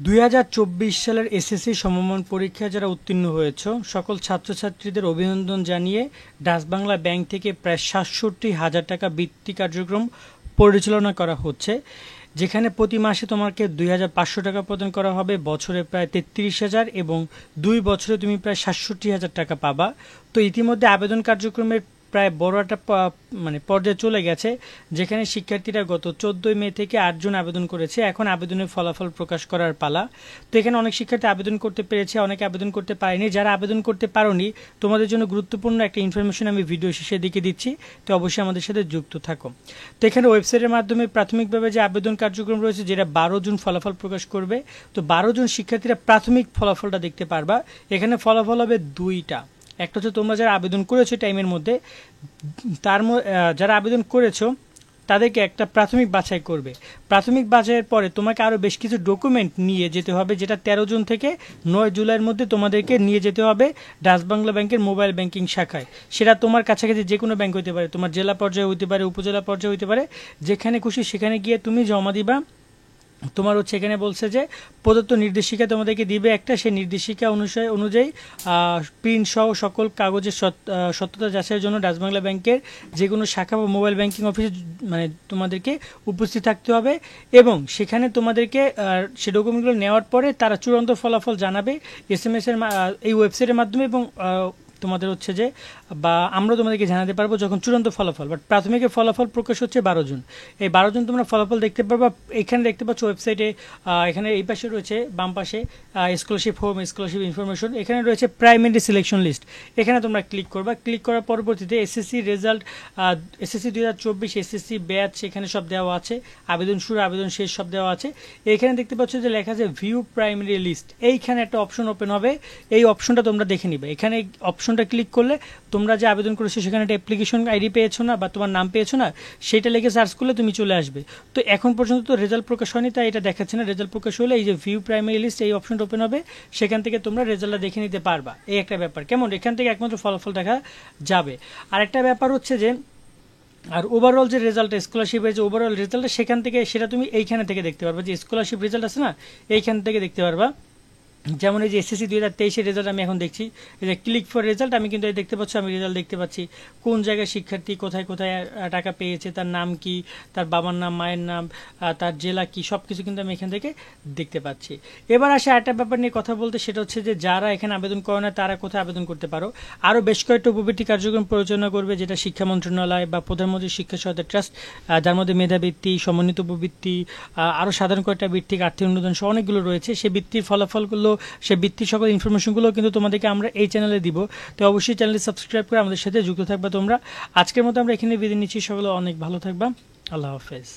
2024 সালের এসএসসি সমমান পরীক্ষায় যারা উত্তীর্ণ হয়েছ সকল ছাত্রছাত্রীদের অভিনন্দন জানিয়ে ডাচ বাংলা ব্যাংক থেকে প্রায় ৬৭,০০০ টাকা বৃত্তি কার্যক্রম পরিচালনা করা হচ্ছে, যেখানে প্রতি মাসে তোমাকে 2,500 টাকা প্রদান করা হবে, বছরে প্রায় 33,000 এবং 2 বছরে তুমি প্রায় ৬৭,০০০ টাকা পাবা। তো ইতিমধ্যে আবেদন কার্যক্রমের প্রায় বড় একটা পর্যায়ে চলে গেছে, যেখানে শিক্ষার্থীরা গত 14 মে থেকে 8 জন আবেদন করেছে। এখন আবেদনের ফলাফল প্রকাশ করার পালা। তো এখানে অনেক শিক্ষার্থী আবেদন করতে পেরেছে, অনেকে আবেদন করতে পারেনি। যারা আবেদন করতে পারোনি, তোমাদের জন্য গুরুত্বপূর্ণ একটা ইনফরমেশন আমি ভিডিও শেষে দিকে দিচ্ছি, তো অবশ্যই আমাদের সাথে যুক্ত থাকো। তো এখানে ওয়েবসাইটের মাধ্যমে প্রাথমিকভাবে যে আবেদন কার্যক্রম রয়েছে, যেটা 12 জুন ফলাফল প্রকাশ করবে। তো 12 জন শিক্ষার্থীরা প্রাথমিক ফলাফলটা দেখতে পারবা। এখানে ফলাফল হবে দুইটা। একটা হচ্ছে তোমরা যারা আবেদন করেছো টাইমের মধ্যে, যারা আবেদন করেছো তাদেরকে একটা প্রাথমিক বাছাই করবে। প্রাথমিক বাছাইয়ের পরে তোমাকে আরও বেশ কিছু ডকুমেন্ট নিয়ে যেতে হবে, যেটা 13 জুন থেকে 9 জুলাইয়ের মধ্যে তোমাদেরকে নিয়ে যেতে হবে ডাচ বাংলা ব্যাংকের মোবাইল ব্যাংকিং শাখায়। সেটা তোমার কাছাকাছি যে কোনো ব্যাংক হতে পারে, তোমার জেলা পর্যায়ে হতে পারে, উপজেলা পর্যায়ে হতে পারে, যেখানে খুশি সেখানে গিয়ে তুমি জমা দিবা। তোমার হচ্ছে এখানে বলছে যে প্রদত্ত নির্দেশিকা তোমাদেরকে দিবে একটা, সেই নির্দেশিকা অনুযায়ী প্রিন্ট সহ সকল কাগজের সত্যতা যাচাইয়ের জন্য ডাচ বাংলা ব্যাংকের যে কোনো শাখা বা মোবাইল ব্যাংকিং অফিসে তোমাদেরকে উপস্থিত থাকতে হবে, এবং সেখানে তোমাদেরকে সে ডকুমেন্টগুলো নেওয়ার পরে তারা চূড়ান্ত ফলাফল জানাবে SMS এর এই ওয়েবসাইটের মাধ্যমে, এবং তোমাদের হচ্ছে যে বা আমরা তোমাদেরকে জানাতে পারবো যখন চূড়ান্ত ফলাফল। বাট প্রাথমিকের ফলাফল প্রকাশ হচ্ছে 12 জুন। এই 12 জুন তোমরা ফলাফল দেখতে পারবা। এখানে দেখতে পাচ্ছ ওয়েবসাইটে, এখানে এই পাশে রয়েছে বাম পাশে স্কলারশিপ হোম, স্কলারশিপ ইনফরমেশন, এখানে রয়েছে প্রাইমারি সিলেকশন লিস্ট। এখানে তোমরা ক্লিক করবা। ক্লিক করার পরবর্তীতে SSC result, SSC 2024 SSC batch এখানে সব দেওয়া আছে, আবেদন শুরু আবেদন শেষ সব দেওয়া আছে। এখানে দেখতে পাচ্ছ যে লেখা আছে ভিউ প্রাইমারি লিস্ট। এইখানে একটা অপশন ওপেন হবে, এই অপশনটা তোমরা দেখে নিবে। এখানে অপশনটা ক্লিক করলে তোমরা যে আবেদন করেছো সেখানে একটা অ্যাপ্লিকেশন আইডি পেয়েছো না, বা তোমার নাম পেয়েছো না, সেটা লিখে সার্চ করলে তুমি চলে আসবে। তো এখন পর্যন্ত তো রেজাল্ট প্রকাশ হয়নি, তাই এটা দেখাচ্ছে না। রেজাল্ট প্রকাশ হলে এই যে ভিউ প্রাইমারি লিস্ট, এই অপশনটা ওপেন হবে, সেখান থেকে তোমরা রেজাল্টটা দেখে নিতে পারবা। এই একটা ব্যাপার। কেমন, এখান থেকে একমাত্র ফলাফল দেখা যাবে। আর একটা ব্যাপার হচ্ছে যে, আর ওভারঅল যে রেজাল্ট, স্কলারশিপের যে ওভারঅল রেজাল্ট, সেখান থেকে সেটা তুমি এইখানে থেকে দেখতে পারবা। যে স্কলারশিপ রেজাল্ট আছে না, এইখান থেকে দেখতে পারবা। যেমন এই যে এসএসসি 2023 রেজাল্ট আমি এখন দেখছি, এই যে ক্লিক ফর রেজাল্ট, আমি কিন্তু দেখতে পাচ্ছি, আমি রেজাল্ট দেখতে পাচ্ছি কোন জায়গায় শিক্ষার্থী কোথায় কোথায় টাকা পেয়েছে, তার নাম কি, তার বাবার নাম, মায়ের নাম, তার জেলা কি, সব কিছু কিন্তু আমি এখান থেকে দেখতে পাচ্ছি। এবার আসে একটা ব্যাপার নিয়ে কথা বলতে, সেটা হচ্ছে যে যারা এখানে আবেদন করে না তারা কোথায় আবেদন করতে পারো। আরও বেশ কয়েকটা উপবৃত্তি কার্যক্রম পরিচালনা করবে, যেটা শিক্ষা মন্ত্রণালয় বা প্রধানমন্ত্রী শিক্ষা সহায়তা ট্রাস্ট, যার মধ্যে মেধাবৃত্তি, সমন্বিত উপবৃত্তি, আরও সাধারণ কয়েকটা বৃত্তিক আর্থিক অনুদান সহ অনেকগুলো রয়েছে। সেই বৃত্তির ফলাফলগুলো, সে বৃত্তির সকল ইনফরমেশনগুলো কিন্তু তোমাদেরকে আমরা এই চ্যানেলে দিব। তো অবশ্যই চ্যানেলটি সাবস্ক্রাইব করে আমাদের সাথে যুক্ত থাকবা তোমরা। আজকের মতো আমরা এখানে বিদায় নিচ্ছি। সকলে অনেক ভালো থাকবা। আল্লাহ হাফেজ।